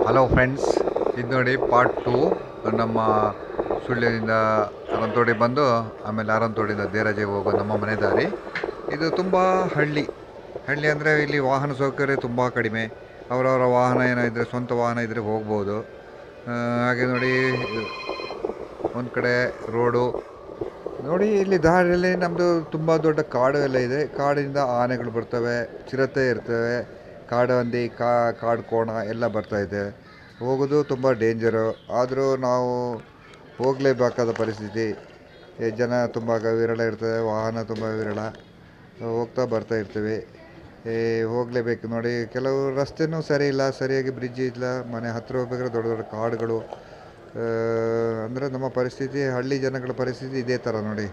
Hello friends, ಇದು ನೋಡಿ part 2. ನಮ್ಮ ಸುಳ್ಯದಿಂದ ಅರಂತೋಡಿ ಬಂದು ಆಮೇಲೆ ಅರಂತೋಡಿಂದ ದೇರಾಜಿಗೆ ಹೋಗೋ ನಮ್ಮ ಮನೆ ದಾರಿ. ಇದು ತುಂಬ ಹಳ್ಳಿ ಅಂದರೆ ಇಲ್ಲಿ ವಾಹನ ಸೌಕರ್ಯ ತುಂಬ ಕಡಿಮೆ. ಅವರವರ ವಾಹನ ಏನೋ ಇದ್ದರೆ, ಸ್ವಂತ ವಾಹನ ಇದ್ದರೆ ಹೋಗ್ಬೋದು. ಹಾಗೆ ನೋಡಿ, ಒಂದು ಕಡೆ ರೋಡು ನೋಡಿ. ಇಲ್ಲಿ ದಾರಿಯಲ್ಲಿ ನಮ್ಮದು ತುಂಬ ದೊಡ್ಡ ಕಾಡು ಎಲ್ಲ ಇದೆ. ಕಾಡಿನಿಂದ ಆನೆಗಳು ಬರ್ತವೆ, ಚಿರತೆ ಇರ್ತವೆ, ಕಾಡು ಹಂದಿ, ಕಾಡು ಕೋಣ ಎಲ್ಲ ಬರ್ತಾಯಿದೆ. ಹೋಗೋದು ತುಂಬ ಡೇಂಜರು. ಆದರೂ ನಾವು ಹೋಗಲೇಬೇಕಾದ ಪರಿಸ್ಥಿತಿ. ಜನ ತುಂಬ ವಿರಳ ಇರ್ತದೆ, ವಾಹನ ತುಂಬ ವಿರಳ, ಹೋಗ್ತಾ ಬರ್ತಾ ಇರ್ತೀವಿ. ಹೋಗಲೇಬೇಕು ನೋಡಿ. ಕೆಲವು ರಸ್ತೆನೂ ಸರಿ ಇಲ್ಲ, ಸರಿಯಾಗಿ ಬ್ರಿಡ್ಜ್ ಇಲ್ಲ. ಮನೆ ಹತ್ತಿರ ಹೋಗ್ಬೇಕಾದ್ರೆ ದೊಡ್ಡ ದೊಡ್ಡ ಕಾಡುಗಳು. ಅಂದರೆ ನಮ್ಮ ಪರಿಸ್ಥಿತಿ, ಹಳ್ಳಿ ಜನಗಳ ಪರಿಸ್ಥಿತಿ ಇದೇ ಥರ ನೋಡಿ.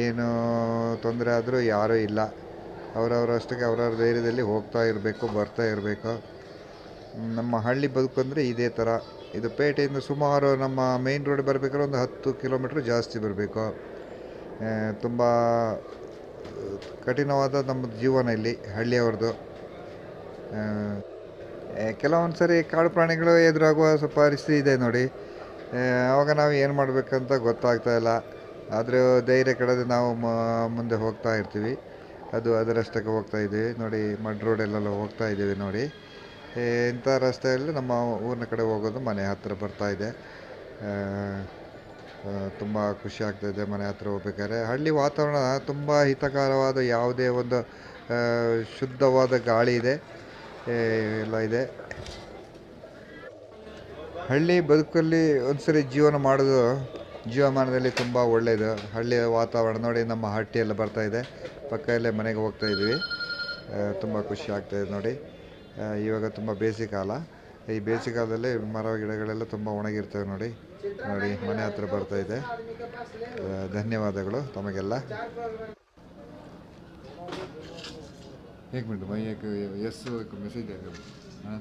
ಏನು ತೊಂದರೆ ಆದರೂ ಯಾರೂ ಇಲ್ಲ. ಅವರವರಷ್ಟಕ್ಕೆ ಅವರವ್ರ ಧೈರ್ಯದಲ್ಲಿ ಹೋಗ್ತಾ ಇರಬೇಕು, ಬರ್ತಾ ಇರಬೇಕು. ನಮ್ಮ ಹಳ್ಳಿ ಬದುಕಂದರೆ ಇದೇ ಥರ. ಇದು ಪೇಟೆಯಿಂದ ಸುಮಾರು ನಮ್ಮ ಮೇನ್ ರೋಡ್ ಬರಬೇಕಾದ್ರೆ ಒಂದು 10 ಕಿಲೋಮೀಟ್ರ್ ಜಾಸ್ತಿ ಬರಬೇಕು. ತುಂಬ ಕಠಿಣವಾದ ನಮ್ಮ ಜೀವನ ಇಲ್ಲಿ ಹಳ್ಳಿಯವ್ರದ್ದು. ಕೆಲವೊಂದು ಸರಿ ಕಾಡು ಪ್ರಾಣಿಗಳು ಎದುರಾಗುವ ಸ್ವಲ್ಪ ಪರಿಸ್ಥಿತಿ ಇದೆ ನೋಡಿ. ಆವಾಗ ನಾವು ಏನು ಮಾಡಬೇಕಂತ ಗೊತ್ತಾಗ್ತಾ ಇಲ್ಲ. ಆದರೂ ಧೈರ್ಯ ಕೆಡದೆ ನಾವು ಮುಂದೆ ಹೋಗ್ತಾ ಇರ್ತೀವಿ. ಅದರಷ್ಟಕ್ಕೆ ಹೋಗ್ತಾ ಇದ್ದೀವಿ ನೋಡಿ. ಮಡ್ ರೋಡಲ್ಲೆಲ್ಲ ಹೋಗ್ತಾ ಇದ್ದೀವಿ ನೋಡಿ. ಇಂಥ ರಸ್ತೆಯಲ್ಲಿ ನಮ್ಮ ಊರಿನ ಕಡೆ ಹೋಗೋದು ಮನೆ ಹತ್ತಿರ ಬರ್ತಾಯಿದೆ. ತುಂಬ ಖುಷಿ ಆಗ್ತಾಯಿದೆ ಮನೆ ಹತ್ತಿರ ಹೋಗ್ಬೇಕಾದ್ರೆ. ಹಳ್ಳಿ ವಾತಾವರಣ ತುಂಬ ಹಿತಕರವಾದ, ಯಾವುದೇ ಒಂದು ಶುದ್ಧವಾದ ಗಾಳಿ ಇದೆ, ಎಲ್ಲ ಇದೆ. ಹಳ್ಳಿ ಬದುಕಲ್ಲಿ ಒಂದ್ಸರಿ ಜೀವಮಾನದಲ್ಲಿ ತುಂಬ ಒಳ್ಳೆಯದು. ಹಳ್ಳಿಯ ವಾತಾವರಣ ನೋಡಿ. ನಮ್ಮ ಹಟ್ಟಿ ಎಲ್ಲ ಬರ್ತಾಯಿದೆ, ಪಕ್ಕದಲ್ಲೇ ಮನೆಗೆ ಹೋಗ್ತಾ ಇದ್ದೀವಿ. ತುಂಬ ಖುಷಿ ಆಗ್ತಾಯಿದೆ ನೋಡಿ. ಇವಾಗ ತುಂಬ ಬೇಸಿಗೆಕಾಲ. ಈ ಬೇಸಿಗೆಕಾಲದಲ್ಲಿ ಮರ ಗಿಡಗಳೆಲ್ಲ ತುಂಬ ಒಣಗಿರ್ತವೆ ನೋಡಿ. ಮನೆ ಹತ್ತಿರ ಬರ್ತಾಯಿದೆ. ಧನ್ಯವಾದಗಳು ತಮಗೆಲ್ಲ. एक मिनट भाई, एक यस एक मैसेज आएगा। हाँ